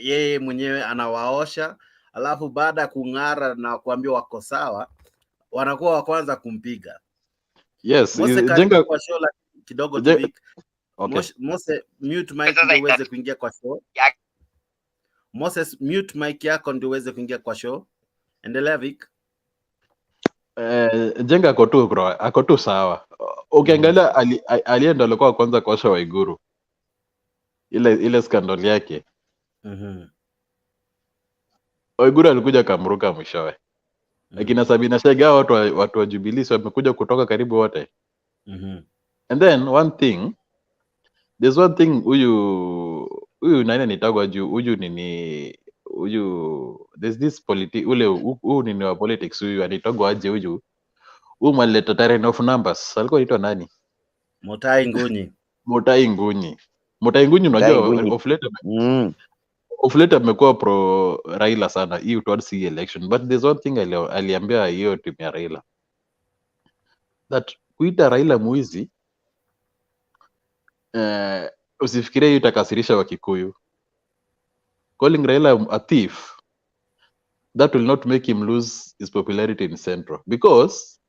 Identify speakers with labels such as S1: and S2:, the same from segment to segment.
S1: yeye mwenyewe anawaosha, alafu baada ya kung'ara na kuambia wako sawa, wanakuwa wa kwanza kumpiga.
S2: Yes,
S1: Mose karibu kwa show la kidogo tu Vic.
S2: Okay.
S1: Mose mute mic ndio uweze kuingia kwa show. Moses mute mic yako ndio uweze kuingia kwa show. Endelea Vic.
S2: Jenga ako tu sawa. Ukiangalia alienda alikuwa kwanza kuosha Waiguru. Ile scandal yake. Waiguru alikuja kamruka mwishowe. Lakini Sabina Chege watu wa Jubilee wamekuja kutoka karibu wote. And then there's one thing huyu nani nitagwa juu huyu there's this huyu nini wa politics huyu anitagwa aje huyu mwanaleta terrain of numbers alikuwa anaitwa nani?
S1: Mutai Ngunyi.
S2: Unajua of late amekuwa pro Raila sana hii towards the election, but there's one thing aliambia hiyo timu ya Raila that kuita Raila muizi usifikirie hiyo itakasirisha Wakikuyu. Calling Raila a thief, that will not make him lose his popularity in Central, because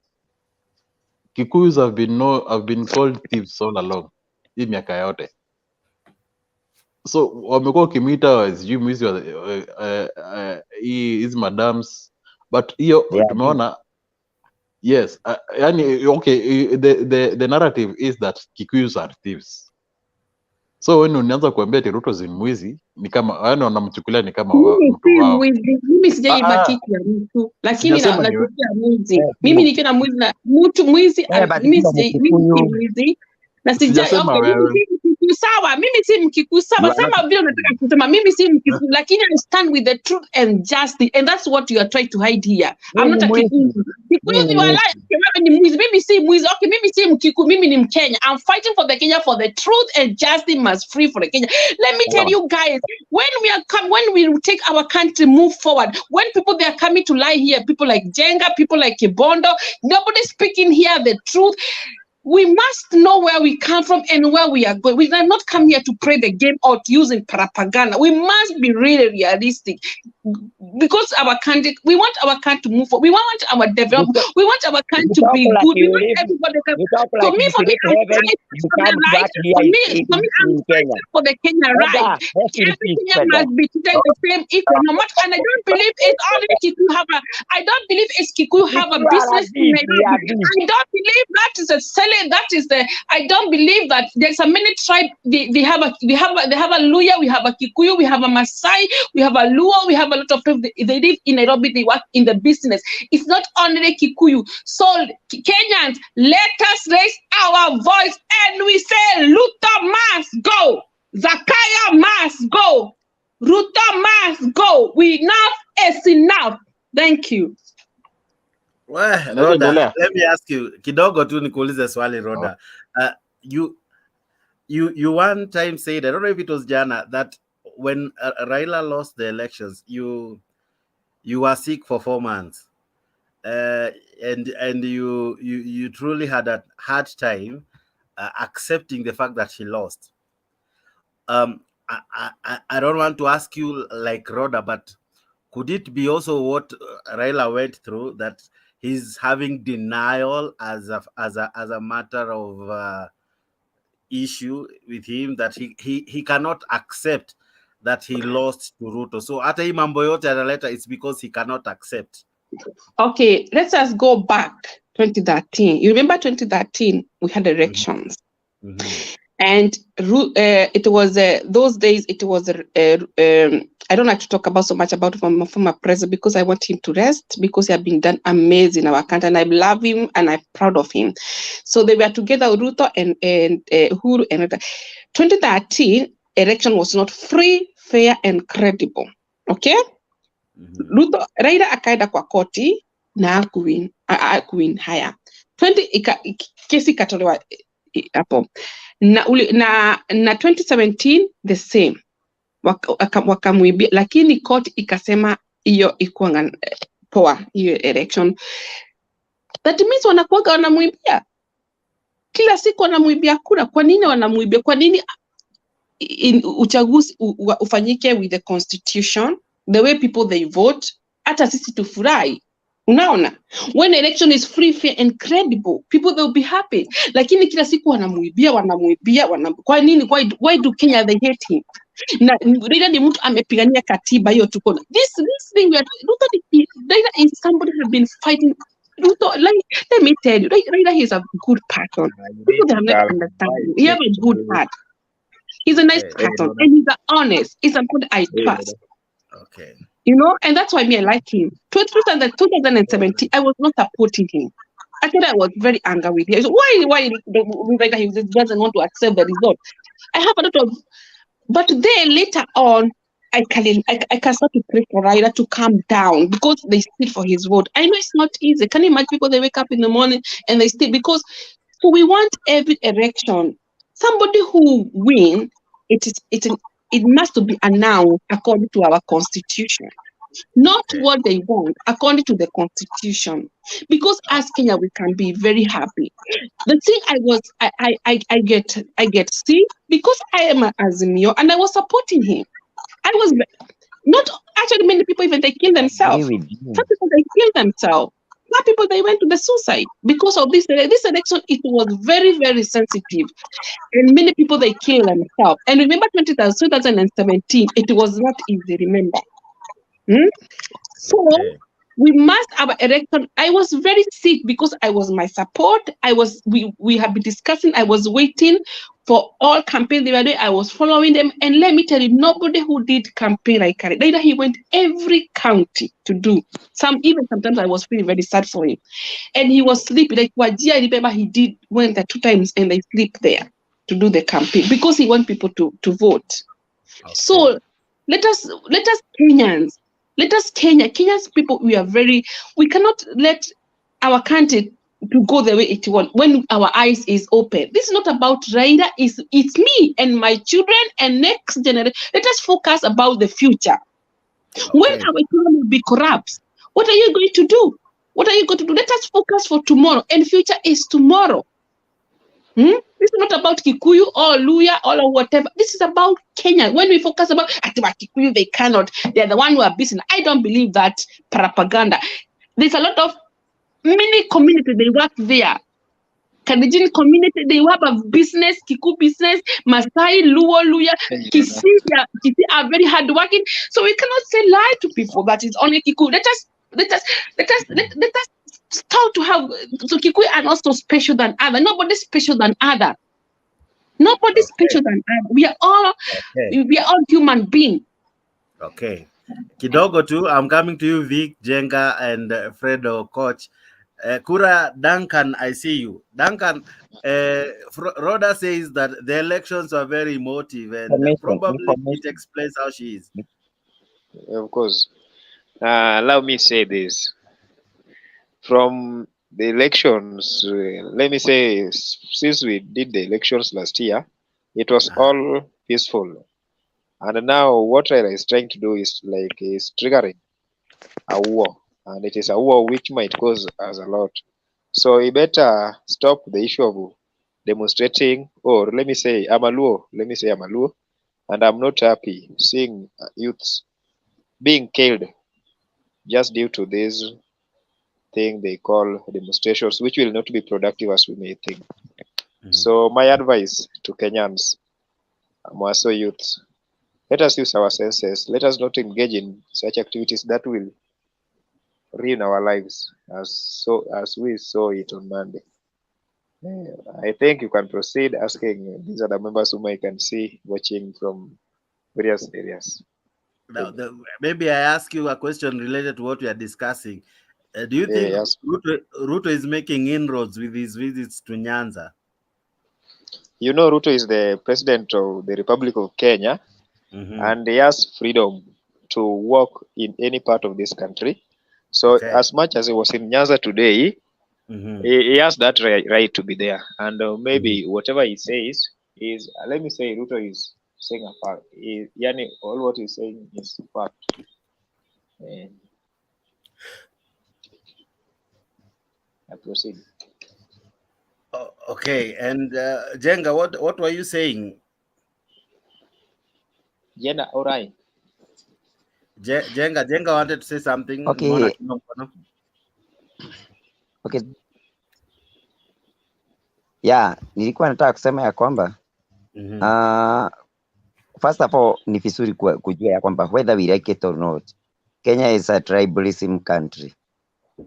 S2: Kikuyus have been called thieves all along hii miaka yote. So wamekuwa kimita sijui mwizi hizi madams, but hiyo tumeona yes, yani okay, the narrative is that Kikuyus are thieves. So when unaanza kuambia ati Ruto ni mwizi, ni kama yani wanamchukulia ni kama
S3: mtu wao. Mimi sijaiba kitu ya mtu, lakini nachukia mwizi. Mimi nikiona mwizi na mtu mwizi, mimi mwizi na sawa, mimi si Mkikuyu sawa, sama vile unataka kusema mimi si Mkikuyu, lakini I stand with the truth and justice, and that's what you are trying to hide here. I'm not a Kikuyu. Kikuyu ni wala ni mwizi, mimi si mwizi. Okay, mimi si Mkikuyu, mimi ni Mkenya. I'm fighting for the Kenya, for the truth and justice must free for the Kenya. Let me tell you guys, when we take our country move forward, when people they are coming to lie here, people like Jenga, people like Kibondo, nobody speaking here the truth. We must know where we come from and where we are going. We are not come here to play the game or to use propaganda. We must be really realistic, because our country, we want our country to move forward. We want our development. We want our country to be good. We want everybody to come. For me, I'm fighting for the right. I'm fighting for the Kenya right. Every Kenya must be treated the same equal. No matter, and I don't believe it's only Kikuyu have I don't believe it's Kikuyu have a business in Nairobi. I don't believe that is a selling. That is I don't believe that there's a many tribe. They have a Luya, we have a Kikuyu, we have a Masai, we have a Luo, we have a lot of people. They live in Nairobi, they work in the business. It's not only Kikuyu. So Kenyans, let us raise our voice and we say Ruto must go, Zakaya must go, Ruto must go. Enough is enough. Thank you.
S1: Well, Roda, let me ask you kidogo tu nikuulize swali Roda. You one time said, I don't know if it was Jana, that when Raila lost the elections, you were sick for 4 months, and you truly had a hard time accepting the fact that he lost. I don't want to ask you like Roda, but could it be also what Raila went through, that he's having denial as a matter of issue with him, that he cannot accept that he lost to Ruto? So hata hii mambo yote analeta, it's because he cannot accept.
S3: Okay, let's just go back 2013. You remember 2013 we had elections. And it was those days. It was I don't like to talk about so much about former president, because I want him to rest, because he has been done amazing in our country, and I love him and I'm proud of him. So they were together, Ruto and Uhuru, and 2013 election was not free, fair and credible. Okay, Ruto Raila akaenda kwa koti na akuwin haya 20 kesi katolewa hapo. Na 2017 the same wakamwibia, lakini court ikasema hiyo ikuwa poa hiyo election. That means wanamwibia kila siku, wanamwibia kura. Kwa nini wanamwibia? Kwa nini in uchaguzi ufanyike with the constitution, the way people they vote, hata sisi tufurahi. Unaona, when election is free, fair and credible, people they'll be happy. Lakini kila siku wanamuibia. Kwa nini? Why do Kenya they hate him? Na Raila ni mtu amepigania katiba hiyo tuko. This thing we are Raila is somebody who have been fighting. Ruto, like, let me tell you, Raila is a good person. People they have never understand him. He have a good heart. He's a nice person and he's honest. He's a good I trust.
S1: Okay.
S3: You know, and that's why I like him. 2017, I was not supporting him. Actually, I was very angry with him. So why he doesn't want to accept the result? I have a lot of, but then later on, I can start to pray for Raila to calm down because they still for his vote. I know it's not easy. Can you imagine people they wake up in the morning and they still, because so we want every election, somebody who win, it must be announced according to our constitution, not what they want, according to the constitution. Because as Kenya, we can be very happy. The thing I get sick because I am an Azimio and I was supporting him. I was not actually many people even they kill themselves. Some people they kill themselves. Some people they went to the suicide because of this election. It was very, very sensitive, and many people they kill themselves. And remember 2017, it was not easy. Remember, so we must have an election. I was very sick because I was my support. We have been discussing. I was waiting for all campaigns they were doing. I was following them, and let me tell you, nobody who did campaign like Kari. Later he went every county to do even sometimes I was feeling very sad for him, and he was sleeping. Like Wajia, I remember he went there 2 times and they sleep there to do the campaign because he wants people to vote. Okay. So let us Kenyans. Let us Kenya's people, we cannot let our country to go the way it wants when our eyes is open. This is not about Raila, it's me and my children and next generation. Let us focus about the future. Okay. When our economy will be corrupt, what are you going to do? What are you going to do? Let us focus for tomorrow, and future is tomorrow. This is not about Kikuyu or Luya or whatever. This is about Kenya. When we focus about Kikuyu, they cannot. They're the one who are busy. I don't believe that propaganda. There's a lot of many community they work there. Kalenjin community they have a business, Kiku business, Masai, Luo, Luya, Kisi are very hardworking. So we cannot say lie to people that it's only Kiku. Let us start to have, so Kikuyu are not so special than other. Nobody's special than other. Nobody's special than other. We are all human beings.
S1: Okay. Kidogo too, I'm coming to you, Vic, Jenga, and Fredo, Coach. Kura, Duncan, I see you. Duncan, Rhoda says that the elections are very emotive and probably it explains how she is.
S4: Of course. Allow me say this. From the elections, let me say, since we did the elections last year, it was all peaceful. And now what Raila is trying to do is triggering a war. And it is a war which might cause us a lot. So we better stop the issue of demonstrating, or let me say I'm a Luo, and I'm not happy seeing youths being killed just due to this thing they call demonstrations, which will not be productive as we may think. So my advice to Kenyans, Mwaso youths, let us use our senses. Let us not engage in such activities that will ruin our lives as we saw it on Monday. I think you can proceed asking these other members whom I can see watching from various areas.
S1: Now, maybe I ask you a question related to what we are discussing. Do you think Ruto is making inroads with his visits to Nyanza?
S4: You know, Ruto is the president of the Republic of Kenya, and he has freedom to walk in any part of this country. So as much as he was in Nyanza today, he has that right to be there. And maybe whatever he says is, let me say, Ruto is saying a fact. Yani, all what he's saying is fact. I proceed.
S1: Okay, and Jenga, what were you saying?
S4: Jena, all right.
S1: Jenga wanted to say something.
S5: Okay. Okay. Yeah, nilikuwa nataka kusema ya kwamba first of all ni vizuri kujua ya kwamba whether we like it or not, Kenya is a tribalism country.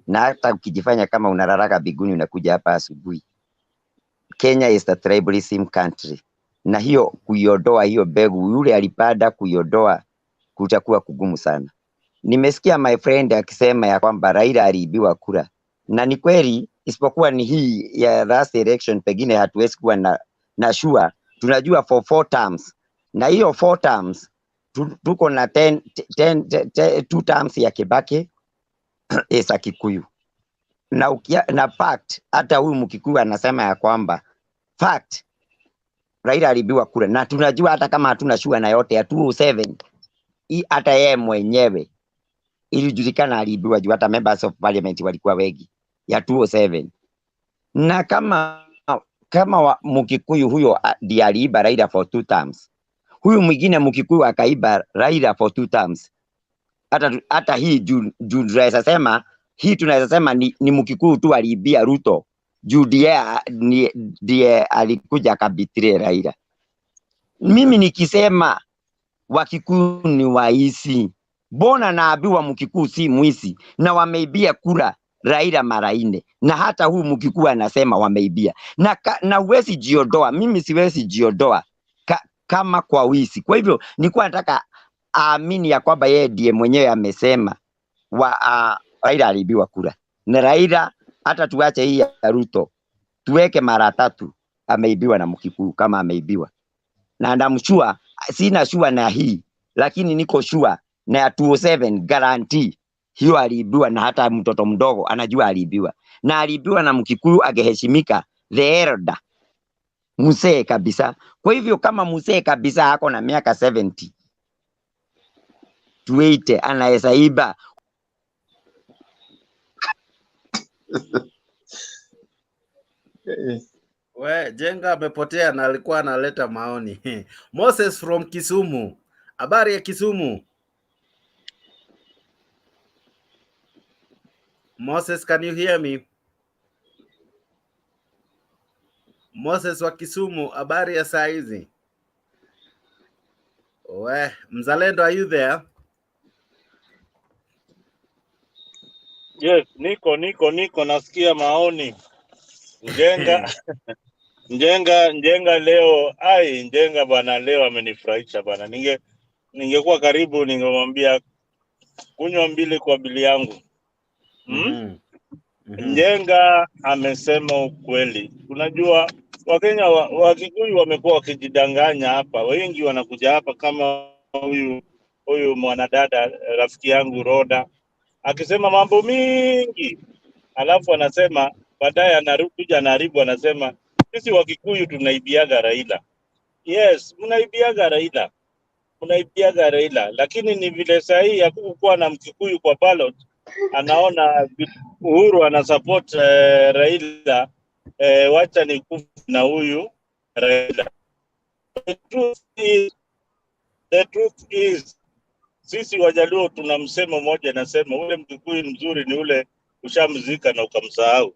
S5: Na hata ukijifanya kama unararaka biguni unakuja hapa asubuhi. Kenya is a tribalism country. Na hiyo kuiondoa hiyo begu yule alipanda kuiondoa kutakuwa kugumu sana. Nimesikia my friend akisema ya kwamba Raila aliibiwa kura. Na ni kweli, isipokuwa ni hii ya last election pengine hatuwezi kuwa na sure. Tunajua for 4 terms. Na hiyo 4 terms tuko na 2 terms ya Kibaki isa Kikuyu. Na fact hata huyu Mkikuyu anasema ya kwamba fact Raila aliibiwa kura. Na tunajua hata kama hatuna sure na yote ya 207 hata yeye mwenyewe ilijulikana aliibiwa juu hata members of parliament walikuwa wengi ya 207. Na kama Mkikuyu huyo ndiye aliiba Raila for 2 terms, huyu mwingine Mkikuyu akaiba Raila for 2 terms, hata hii juu tunaweza sema hii tunaweza sema ni Mkikuyu tu aliibia Ruto juu ndiye alikuja akabitire Raila. Mimi nikisema Wakikuyu ni waizi, bona naambiwa Mkikuyu si mwizi na wameibia kura Raila mara 4, na hata huu Mkikuyu anasema wameibia na huwezi jiondoa. Mimi siwezi jiondoa kama kwa wizi. Kwa hivyo nilikuwa nataka aamini ya kwamba yeye ndiye mwenyewe amesema Raila aliibiwa kura. Na Raila hata tuache hii ya Ruto, tuweke mara 3 ameibiwa na Mkikuyu kama ameibiwa. Na ndamshua sina shua na hii, lakini niko shua na ya 207 guarantee hiyo aliibiwa, na hata mtoto mdogo anajua aliibiwa. Na aliibiwa na Mkikuyu ageheshimika, the elder, mzee kabisa. Kwa hivyo kama mzee kabisa hako na miaka 70 tuite anaweza iba.
S1: We, Jenga amepotea na alikuwa analeta maoni. Moses from Kisumu. Habari ya Kisumu? Moses, can you hear me? Moses wa Kisumu, habari ya saa hizi? We, Mzalendo, are you there?
S6: Yes, niko nasikia maoni. Njenga leo, Njenga bana leo amenifurahisha bana. Ningekuwa karibu ningemwambia kunywa 2 kwa bili yangu. Njenga amesema ukweli. Unajua Wakenya Wakikuyu wamekuwa wakijidanganya hapa. Wengi wanakuja hapa kama huyu mwanadada rafiki yangu Roda akisema mambo mingi, alafu anasema baadaye anakuja anaharibu, anasema sisi Wakikuyu tunaibiaga Raila. Yes, mnaibiaga Raila, lakini ni vile sahihi hakukuwa na Mkikuyu kwa ballot, anaona Uhuru ana support Raila, wacha ni kufu na huyu Raila. The truth is sisi Wajaluo tuna msemo mmoja nasema ule Mkikuyu mzuri ni ule ushamzika na ukamsahau.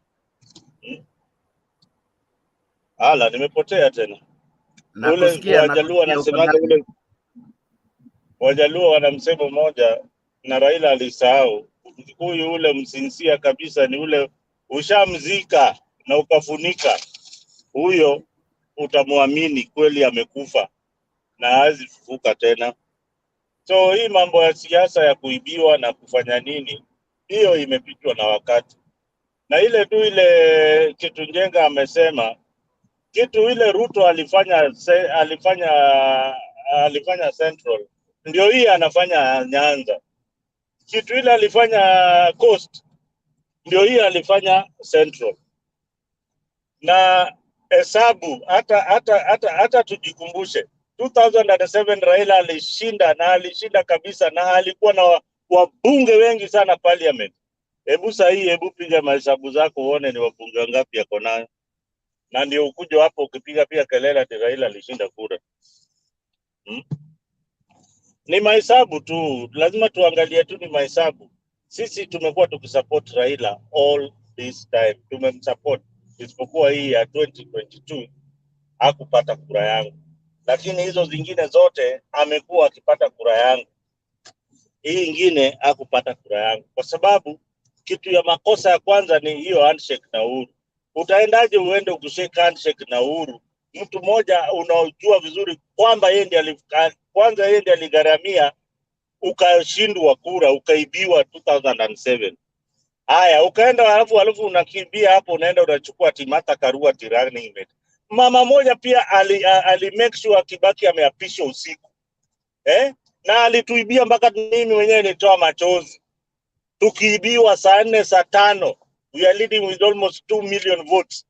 S6: Ala, nimepotea tena. Ule Wajaluo anasemaga ule Wajaluo wana msemo mmoja na Raila alisahau. Mkikuyu ule msinsia kabisa ni ule ushamzika na ukafunika. Huyo utamwamini kweli amekufa na hazi fufuka tena. So hii mambo ya siasa ya kuibiwa na kufanya nini, hiyo imepitwa na wakati. Na ile tu ile kitu Njenga amesema, kitu ile Ruto alifanya Central, ndio hii anafanya Nyanza. Kitu ile alifanya Coast, ndio hii alifanya Central. Na hesabu hata tujikumbushe 2007 Raila alishinda, na alishinda kabisa, na alikuwa na wabunge wengi sana parliament. Hebu piga mahesabu zako uone ni wabunge ngapi yako nayo, na ndio ukuja hapo ukipiga pia kelele ati Raila alishinda kura. Ni mahesabu tu, lazima tuangalie tu, ni mahesabu. Sisi tumekuwa tukisupport Raila all this time, tumemsupport, isipokuwa hii ya 2022 hakupata kura yangu, lakini hizo zingine zote amekuwa akipata kura yangu. Hii ingine hakupata kura yangu, kwa sababu kitu ya makosa ya kwanza ni hiyo handshake na Uhuru. Utaendaje uende ukishake handshake na Uhuru, mtu mmoja unaojua vizuri kwamba yeye ndiye kwanza, yeye ndiye aligharamia ukashindwa kura, ukaibiwa 2007. Haya, ukaenda alafu unakimbia hapo, unaenda unachukua Timata Karua tirani. Mama moja pia ali make sure Kibaki ameapishwa usiku. Na alituibia mpaka mimi mwenyewe nitoa machozi. Tukiibiwa saa 4 saa 5, we are leading with almost 2 million votes.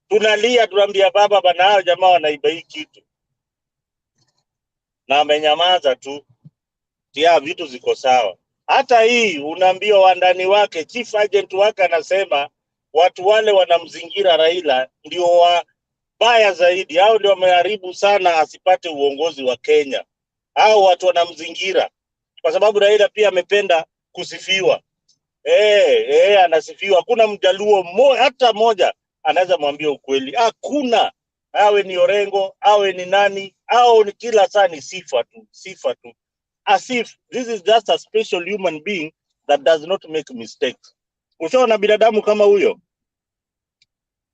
S6: Tunalia, tunaambia baba bana, hao jamaa wanaiba hii kitu. Na amenyamaza tu. Tia vitu ziko sawa. Hata hii unaambia wandani wake, chief agent wake anasema watu wale wanamzingira Raila ndio wabaya zaidi. Hao ndio wameharibu sana asipate uongozi wa Kenya. Hao watu wanamzingira kwa sababu Raila pia amependa kusifiwa. Anasifiwa. Hakuna mjaluo hata moja anaweza mwambia ukweli. Hakuna. Awe ni Orengo, awe ni nani, au ni kila saa ni sifa tu. As if this is just a special human being that does not make mistakes. Ushaona binadamu kama huyo?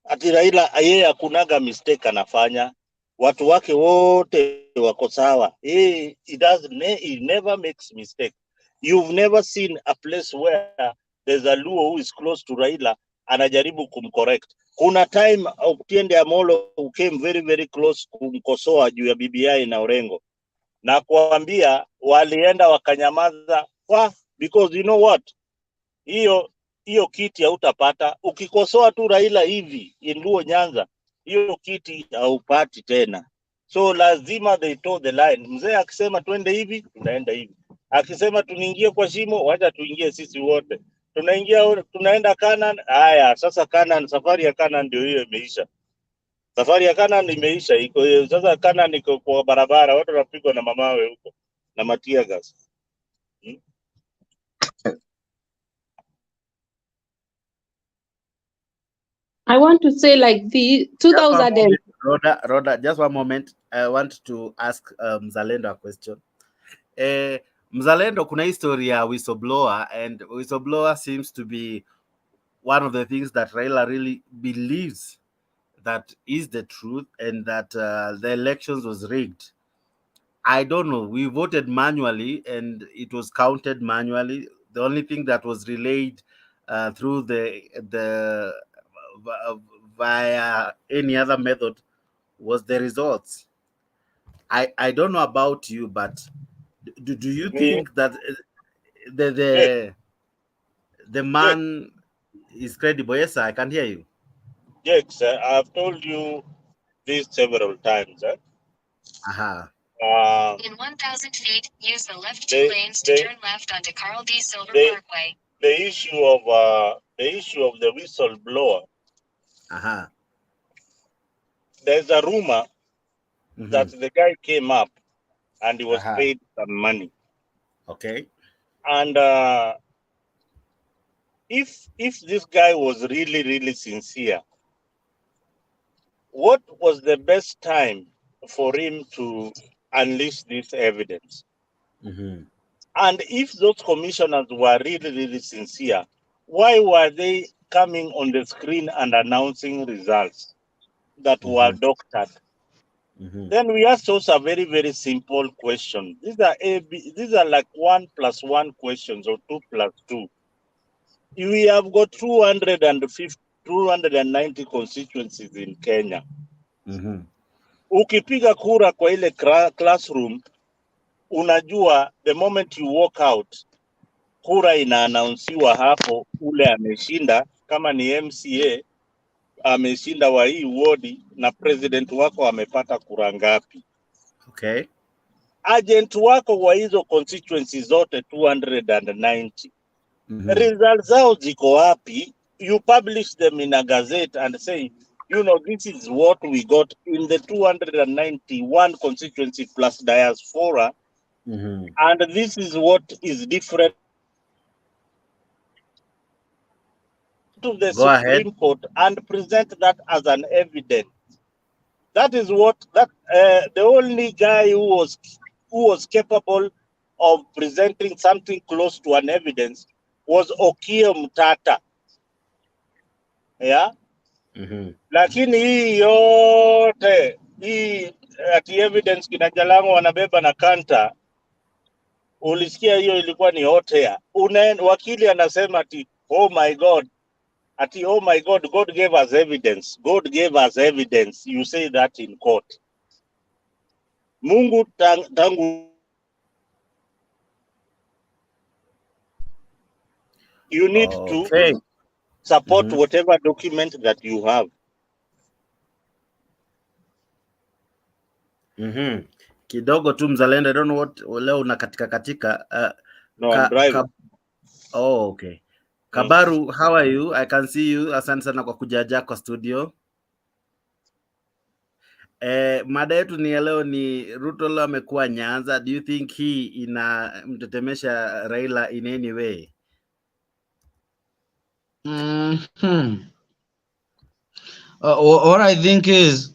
S6: Ati Raila yeye hakunaga mistake anafanya. Watu wake wote wako sawa. He never makes mistake. You've never seen a place where there's a Luo who is close to Raila anajaribu kumcorrect. Kuna time Otiende Amolo who came very very close kumkosoa juu ya BBI na Orengo. Na kuambia walienda wakanyamaza because you know what, hiyo kiti hautapata. Ukikosoa tu Raila hivi Luo Nyanza, hiyo kiti haupati tena. So lazima they toe the line. Mzee akisema twende hivi, tunaenda hivi. Akisema tuningie kwa shimo, wacha tuingie sisi wote. Tunaenda Canaan. Haya, sasa Canaan, safari ya Canaan ndio hiyo imeisha. Safari ya Canaan imeisha. Iko sasa Canaan iko kwa barabara, watu wanapigwa na mamawe huko na matia gas.
S3: I want to say like the 2000
S1: Rhoda, just one moment. I want to ask Mzalendo a question. Mzalendo, kuna history ya whistleblower, and whistleblower seems to be one of the things that Raila really believes that is the truth, and that the elections was rigged. I don't know. We voted manually and it was counted manually. The only thing that was relayed through the via any other method was the results. I don't know about you, but do you think that the man is credible? Yes, sir, I can hear you.
S6: Yes, I've told you this several times.
S7: In 1008, use the left 2 lanes to turn left onto Carl D. Silver Parkway.
S6: The issue of the whistleblower. There's a rumor that the guy came up and he was paid some money.
S1: Okay.
S6: And if this guy was really, really sincere, what was the best time for him to unleash this evidence? And if those commissioners were really, really sincere, why were they coming on the screen and announcing results that were doctored? Then we asked us a very, very simple question. These are like 1 + 1 questions or 2 + 2. We have got 290 constituencies in Kenya. Ukipiga kura kwa ile classroom, unajua the moment you walk out, kura inaannouncewa hapo, ule ameshinda. Kama ni MCA ameshinda wa hii wodi, na president wako amepata kura ngapi.
S1: Okay.
S6: Agent wako wa hizo constituencies zote 290. Results zao ziko wapi? You publish them in a gazette and say, you know, this is what we got in the 291 constituency plus diaspora. And this is what is different to the
S1: Go ahead.
S6: Supreme Court and present that as an evidence. That is what the only guy who was capable of presenting something close to an evidence was Okiya Mtata. Yeah. Lakini hii yote hii ati evidence kina Jalango wanabeba na kanta, ulisikia hiyo ilikuwa ni hot air. Wakili anasema ati oh my God, ati oh my God, God gave us evidence. God gave us evidence. You say that in court. Mungu tangu you need to support whatever document that you have.
S1: Kidogo tu mzalendo, I don't know what leo una katika
S6: no, I'm driving.
S1: Okay. Kabaru, how are you? I can see you. Asante sana kwa kujaja kwa studio. Mada yetu ni leo ni Ruto leo amekuwa Nyanza. Do you think hii inamtetemesha Raila in any way?
S8: What I think is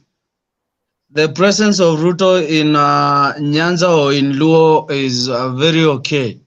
S8: the presence of Ruto in Nyanza or in Luo is very okay.